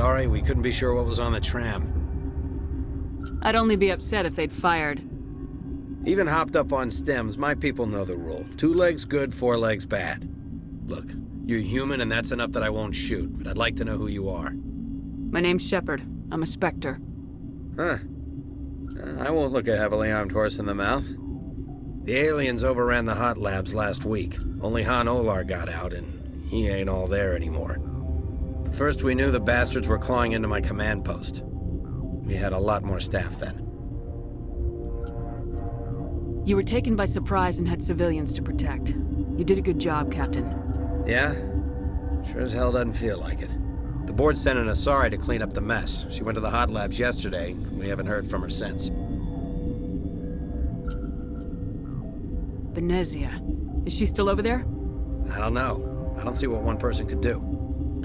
Sorry, we couldn't be sure what was on the tram. I'd only be upset if they'd fired. Even hopped up on stems, my people know the rule. 2 legs good, 4 legs bad. Look, you're human and that's enough that I won't shoot, but I'd like to know who you are. My name's Shepard. I'm a Spectre. Huh. I won't look a heavily armed horse in the mouth. The aliens overran the hot labs last week. Only Han Olar got out, and he ain't all there anymore. The first we knew, the bastards were clawing into my command post. We had a lot more staff then. You were taken by surprise and had civilians to protect. You did a good job, Captain. Yeah? Sure as hell doesn't feel like it. The board sent an Asari to clean up the mess. She went to the hot labs yesterday. We haven't heard from her since. Benezia. Is she still over there? I don't know. I don't see what one person could do.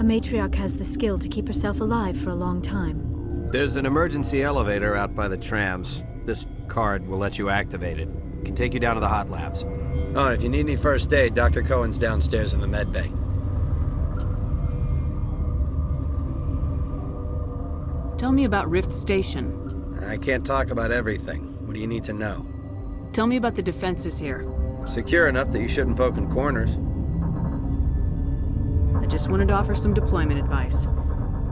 A matriarch has the skill to keep herself alive for a long time. There's an emergency elevator out by the trams. This card will let you activate it. It can take you down to the hot labs. Oh, and if you need any first aid, Dr. Cohen's downstairs in the med bay. Tell me about Rift Station. I can't talk about everything. What do you need to know? Tell me about the defenses here. Secure enough that you shouldn't poke in corners. I just wanted to offer some deployment advice.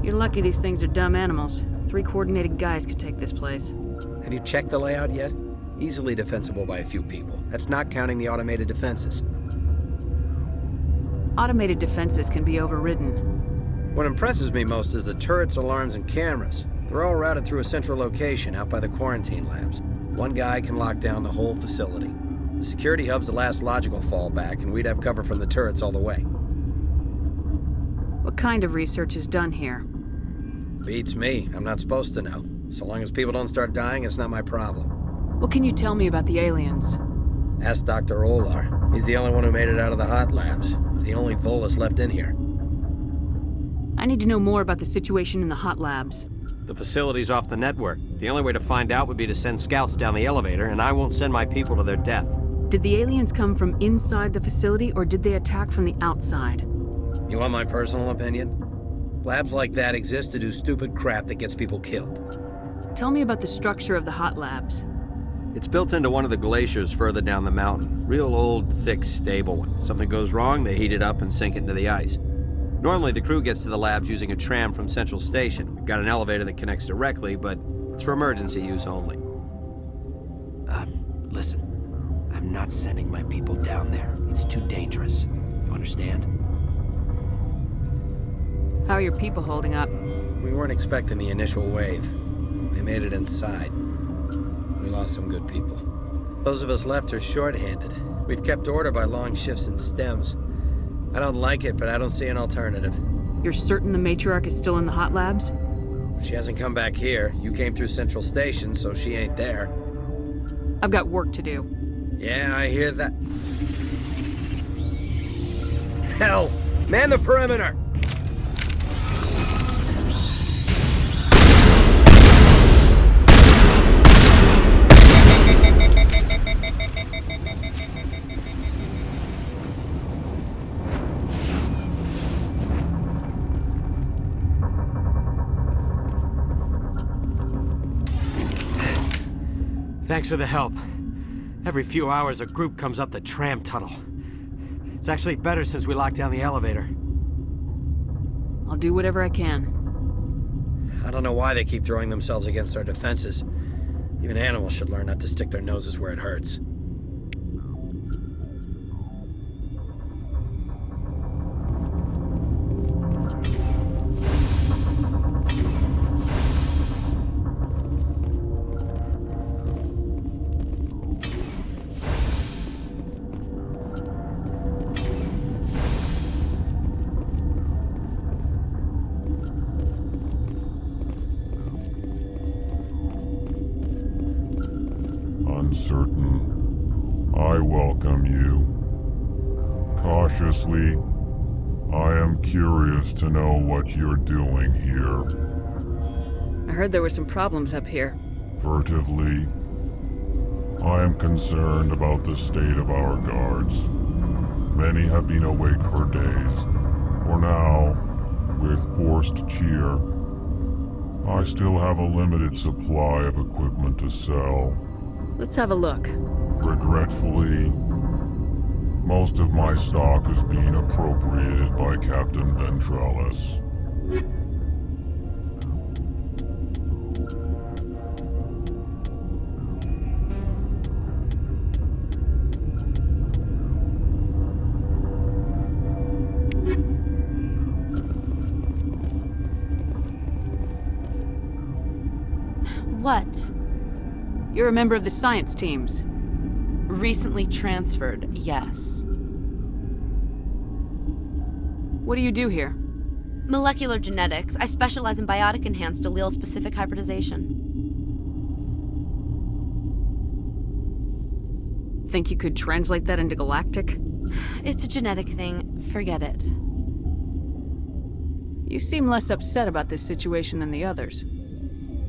You're lucky these things are dumb animals. 3 coordinated guys could take this place. Have you checked the layout yet? Easily defensible by a few people. That's not counting the automated defenses. Automated defenses can be overridden. What impresses me most is the turrets, alarms, and cameras. They're all routed through a central location out by the quarantine labs. One guy can lock down the whole facility. The security hub's the last logical fallback, and we'd have cover from the turrets all the way. What kind of research is done here? Beats me. I'm not supposed to know. So long as people don't start dying, it's not my problem. What can you tell me about the aliens? Ask Dr. Olar. He's the only one who made it out of the hot labs. He's the only Volus left in here. I need to know more about the situation in the hot labs. The facility's off the network. The only way to find out would be to send scouts down the elevator, and I won't send my people to their death. Did the aliens come from inside the facility, or did they attack from the outside? You want my personal opinion? Labs like that exist to do stupid crap that gets people killed. Tell me about the structure of the hot labs. It's built into one of the glaciers further down the mountain. Real old, thick, stable one. Something goes wrong, they heat it up and sink it into the ice. Normally, the crew gets to the labs using a tram from Central Station. We've got an elevator that connects directly, but it's for emergency use only. Listen. I'm not sending my people down there. It's too dangerous. You understand? How are your people holding up? We weren't expecting the initial wave. They made it inside. We lost some good people. Those of us left are short-handed. We've kept order by long shifts and stems. I don't like it, but I don't see an alternative. You're certain the matriarch is still in the hot labs? She hasn't come back here. You came through Central Station, so she ain't there. I've got work to do. Yeah, I hear that. Hell! Man the perimeter! Thanks for the help. Every few hours, a group comes up the tram tunnel. It's actually better since we locked down the elevator. I'll do whatever I can. I don't know why they keep throwing themselves against our defenses. Even animals should learn not to stick their noses where it hurts. Uncertain, I welcome you. Cautiously, I am curious to know what you're doing here. I heard there were some problems up here. Furtively, I am concerned about the state of our guards. Many have been awake for days, or now, with forced cheer, I still have a limited supply of equipment to sell. Let's have a look. Regretfully, most of my stock is being appropriated by Captain Ventralis. What? You're a member of the science teams. Recently transferred, yes. What do you do here? Molecular genetics. I specialize in biotic-enhanced allele-specific hybridization. Think you could translate that into galactic? It's a genetic thing. Forget it. You seem less upset about this situation than the others.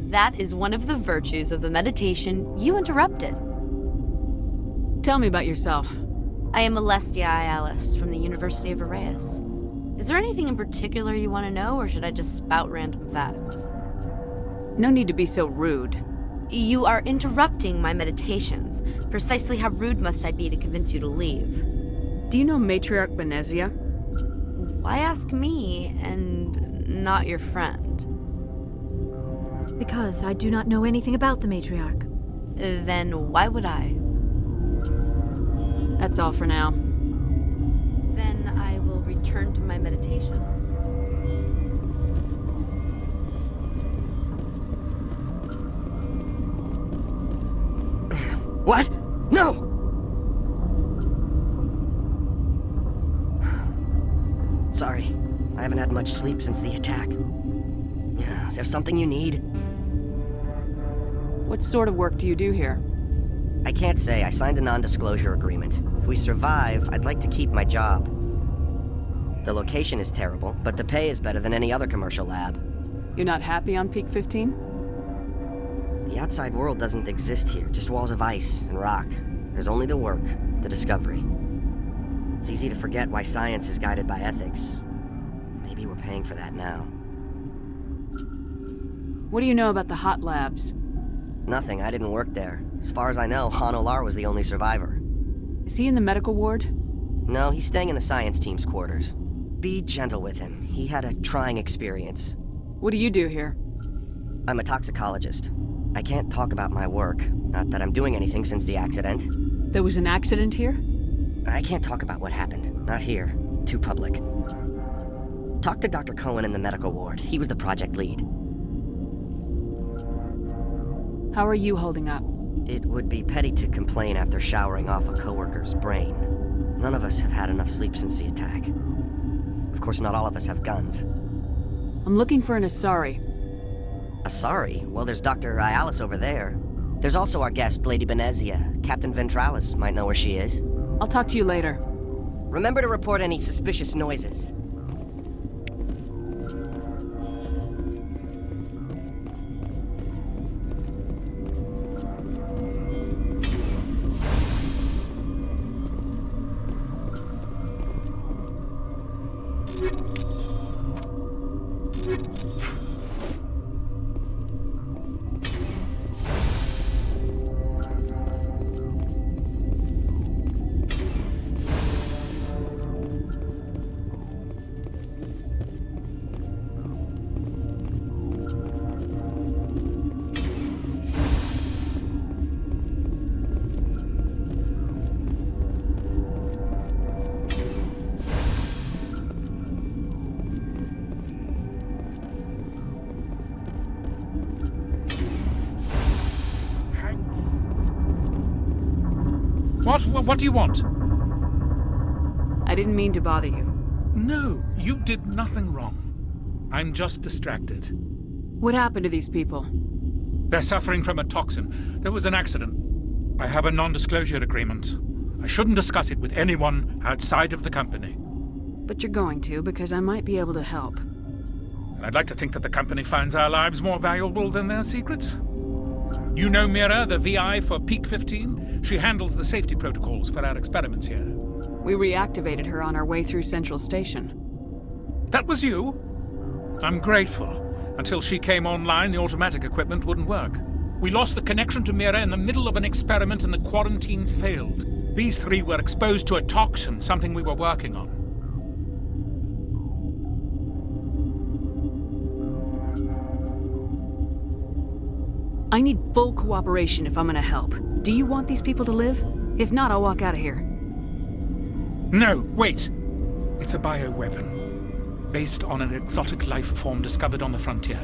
That is one of the virtues of the meditation you interrupted. Tell me about yourself. I am Alestia Ialis from the University of Arraeus. Is there anything in particular you want to know, or should I just spout random facts? No need to be so rude. You are interrupting my meditations. Precisely how rude must I be to convince you to leave? Do you know Matriarch Benezia? Why ask me and not your friend? Because I do not know anything about the matriarch. Then why would I? That's all for now. Then I will return to my meditations. What? No! Sorry, I haven't had much sleep since the attack. Is there something you need? What sort of work do you do here? I can't say. I signed a non-disclosure agreement. If we survive, I'd like to keep my job. The location is terrible, but the pay is better than any other commercial lab. You're not happy on Peak 15? The outside world doesn't exist here, just walls of ice and rock. There's only the work, the discovery. It's easy to forget why science is guided by ethics. Maybe we're paying for that now. What do you know about the hot labs? Nothing, I didn't work there. As far as I know, Han Olar was the only survivor. Is he in the medical ward? No, he's staying in the science team's quarters. Be gentle with him. He had a trying experience. What do you do here? I'm a toxicologist. I can't talk about my work. Not that I'm doing anything since the accident. There was an accident here? I can't talk about what happened. Not here. Too public. Talk to Dr. Cohen in the medical ward. He was the project lead. How are you holding up? It would be petty to complain after showering off a coworker's brain. None of us have had enough sleep since the attack. Of course, not all of us have guns. I'm looking for an Asari. Asari? Well, there's Dr. Ialis over there. There's also our guest, Lady Benezia. Captain Ventralis might know where she is. I'll talk to you later. Remember to report any suspicious noises. What do you want? I didn't mean to bother you. No, you did nothing wrong. I'm just distracted. What happened to these people? They're suffering from a toxin. There was an accident. I have a non-disclosure agreement. I shouldn't discuss it with anyone outside of the company. But you're going to, because I might be able to help. And I'd like to think that the company finds our lives more valuable than their secrets. You know Mira, the VI for Peak 15? She handles the safety protocols for our experiments here. We reactivated her on our way through Central Station. That was you? I'm grateful. Until she came online, the automatic equipment wouldn't work. We lost the connection to Mira in the middle of an experiment and the quarantine failed. These three were exposed to a toxin, something we were working on. I need full cooperation if I'm gonna help. Do you want these people to live? If not, I'll walk out of here. No, wait! It's a bioweapon, based on an exotic life form discovered on the frontier.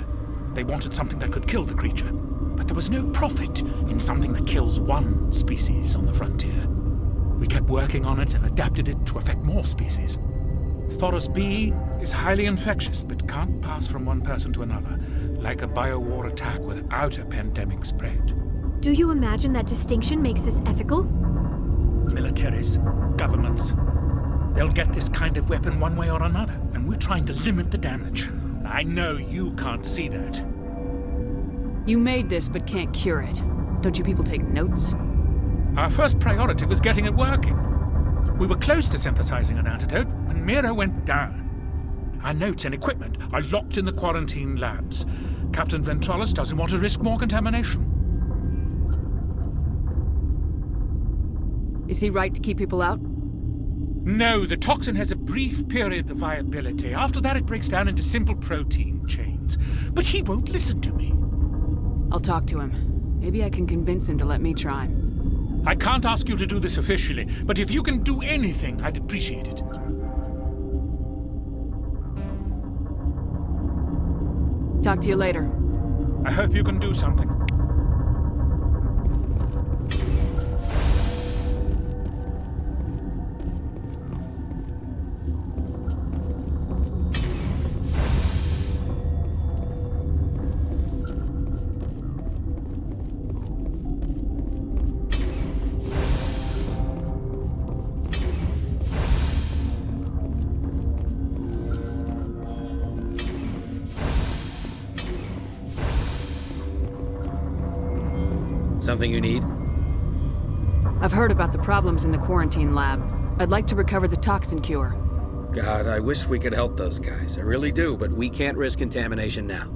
They wanted something that could kill the creature, but there was no profit in something that kills one species on the frontier. We kept working on it and adapted it to affect more species. Thoros B is highly infectious, but can't pass from one person to another, like a biowar attack without a pandemic spread. Do you imagine that distinction makes this ethical? Militaries, governments, they'll get this kind of weapon one way or another, and we're trying to limit the damage. I know you can't see that. You made this, but can't cure it. Don't you people take notes? Our first priority was getting it working. We were close to synthesizing an antidote when Mira went down. Our notes and equipment are locked in the quarantine labs. Captain Ventralis doesn't want to risk more contamination. Is he right to keep people out? No, the toxin has a brief period of viability. After that, it breaks down into simple protein chains. But he won't listen to me. I'll talk to him. Maybe I can convince him to let me try. I can't ask you to do this officially, but if you can do anything, I'd appreciate it. Talk to you later. I hope you can do something. Something you need? I've heard about the problems in the quarantine lab. I'd like to recover the toxin cure. God, I wish we could help those guys. I really do, but we can't risk contamination now.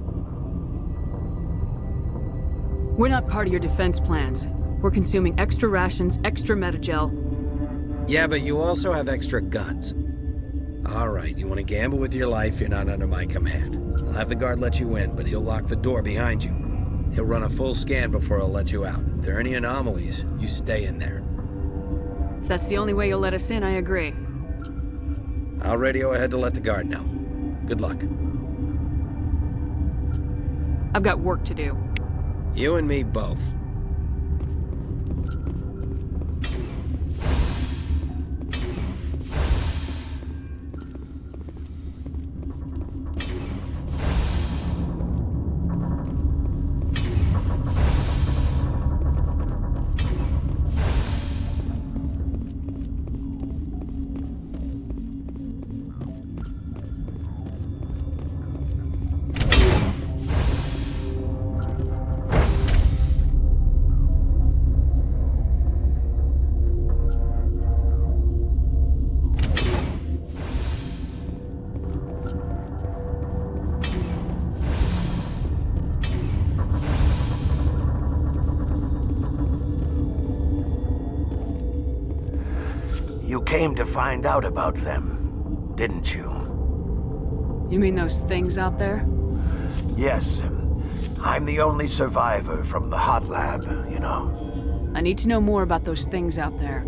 We're not part of your defense plans. We're consuming extra rations, extra metagel. Yeah, but you also have extra guns. All right, you want to gamble with your life, you're not under my command. I'll have the guard let you in, but he'll lock the door behind you. He'll run a full scan before he'll let you out. If there are any anomalies, you stay in there. If that's the only way you'll let us in, I agree. I'll radio ahead to let the guard know. Good luck. I've got work to do. You and me both. You came to find out about them, didn't you? You mean those things out there? Yes. I'm the only survivor from the hot lab, you know. I need to know more about those things out there.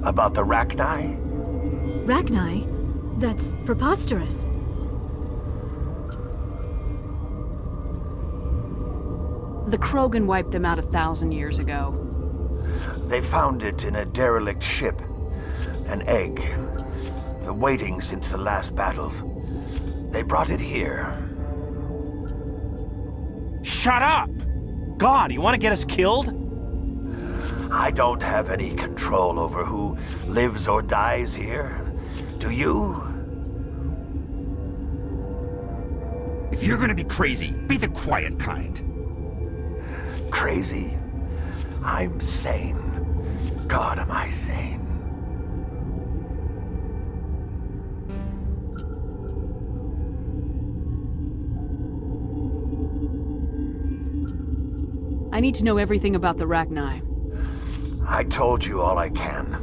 About the Rachni? Rachni? That's preposterous. The Krogan wiped them out 1,000 years ago. They found it in a derelict ship. An egg. Waiting since the last battles. They brought it here. Shut up! God, you want to get us killed? I don't have any control over who lives or dies here. Do you? If you're gonna be crazy, be the quiet kind. Crazy? I'm sane. God, am I sane? I need to know everything about the Rachni. I told you all I can.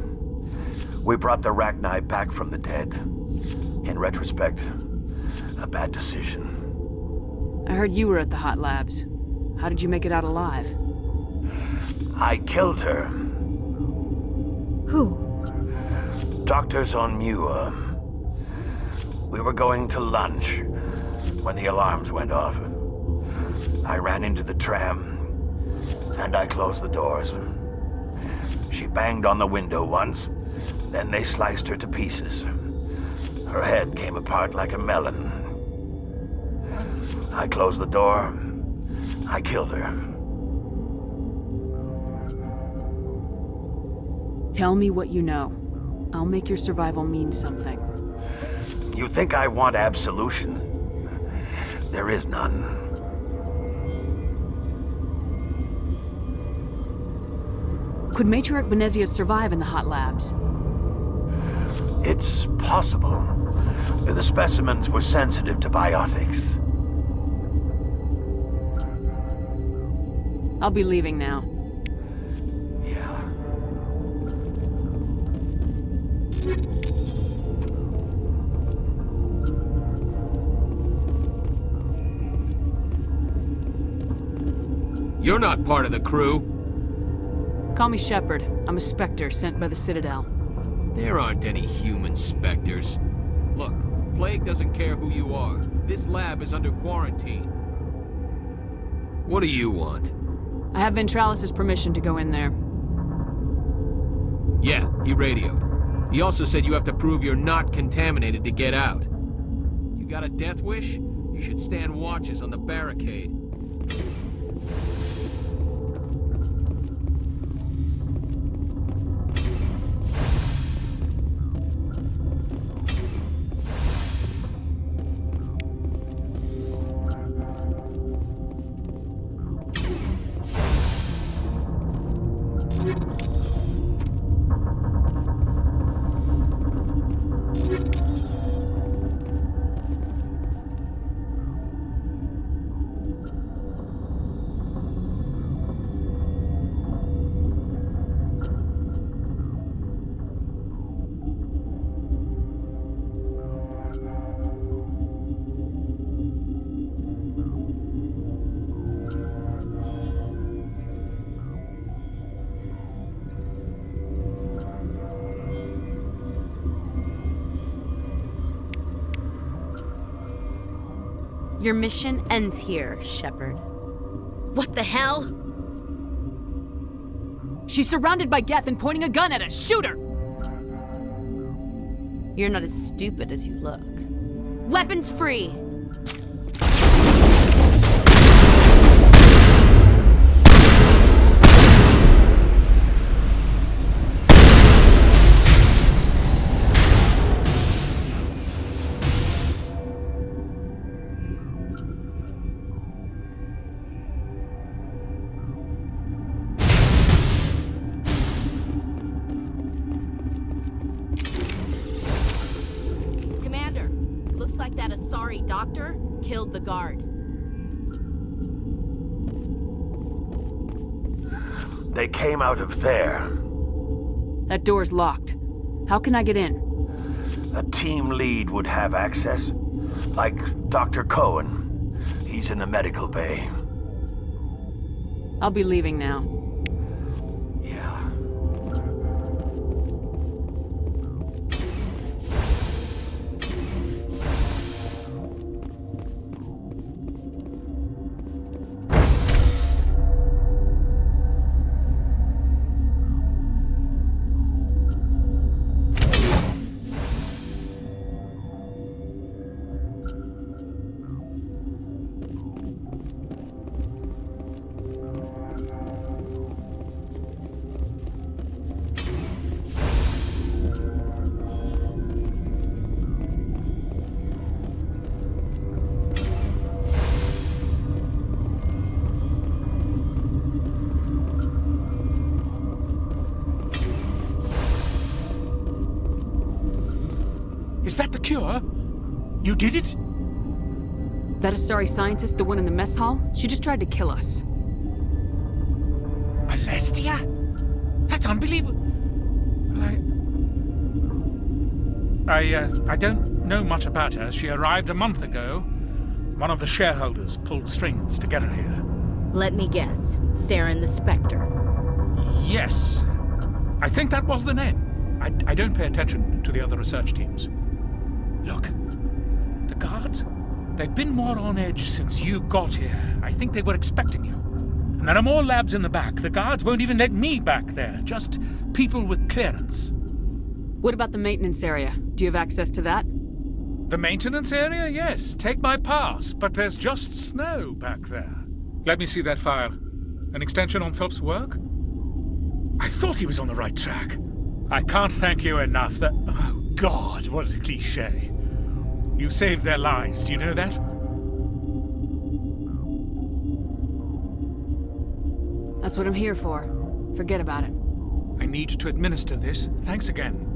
We brought the Rachni back from the dead. In retrospect, a bad decision. I heard you were at the hot labs. How did you make it out alive? I killed her. Who? Doctors on Muir. We were going to lunch when the alarms went off. I ran into the tram, and I closed the doors. She banged on the window once, then they sliced her to pieces. Her head came apart like a melon. I closed the door. I killed her. Tell me what you know. I'll make your survival mean something. You think I want absolution? There is none. Could Matriarch Benezia survive in the hot labs? It's possible. The specimens were sensitive to biotics. I'll be leaving now. Yeah. You're not part of the crew. Call me Shepard. I'm a Spectre sent by the Citadel. There aren't any human specters. Look, Plague doesn't care who you are. This lab is under quarantine. What do you want? I have Ventralis' permission to go in there. Yeah, he radioed. He also said you have to prove you're not contaminated to get out. You got a death wish? You should stand watches on the barricade. Your mission ends here, Shepard. What the hell? She's surrounded by Geth and pointing a gun at us! Shoot her! You're not as stupid as you look. Weapons free! That Asari doctor killed the guard. They came out of there. That door's locked. How can I get in? A team lead would have access. Like Dr. Cohen. He's in the medical bay. I'll be leaving now. Yeah. Is that the cure? You did it? That Asari scientist, the one in the mess hall? She just tried to kill us. Celestia? That's unbelievable. I don't know much about her. She arrived a month ago. One of the shareholders pulled strings to get her here. Let me guess. Saren the Spectre. Yes. I think that was the name. I don't pay attention to the other research teams. Look, the guards, they've been more on edge since you got here. I think they were expecting you. And there are more labs in the back. The guards won't even let me back there. Just people with clearance. What about the maintenance area? Do you have access to that? The maintenance area? Yes. Take my pass. But there's just snow back there. Let me see that file. An extension on Phelps' work? I thought he was on the right track. I can't thank you enough that... Oh, God, what a cliché. You saved their lives, do you know that? That's what I'm here for. Forget about it. I need to administer this. Thanks again.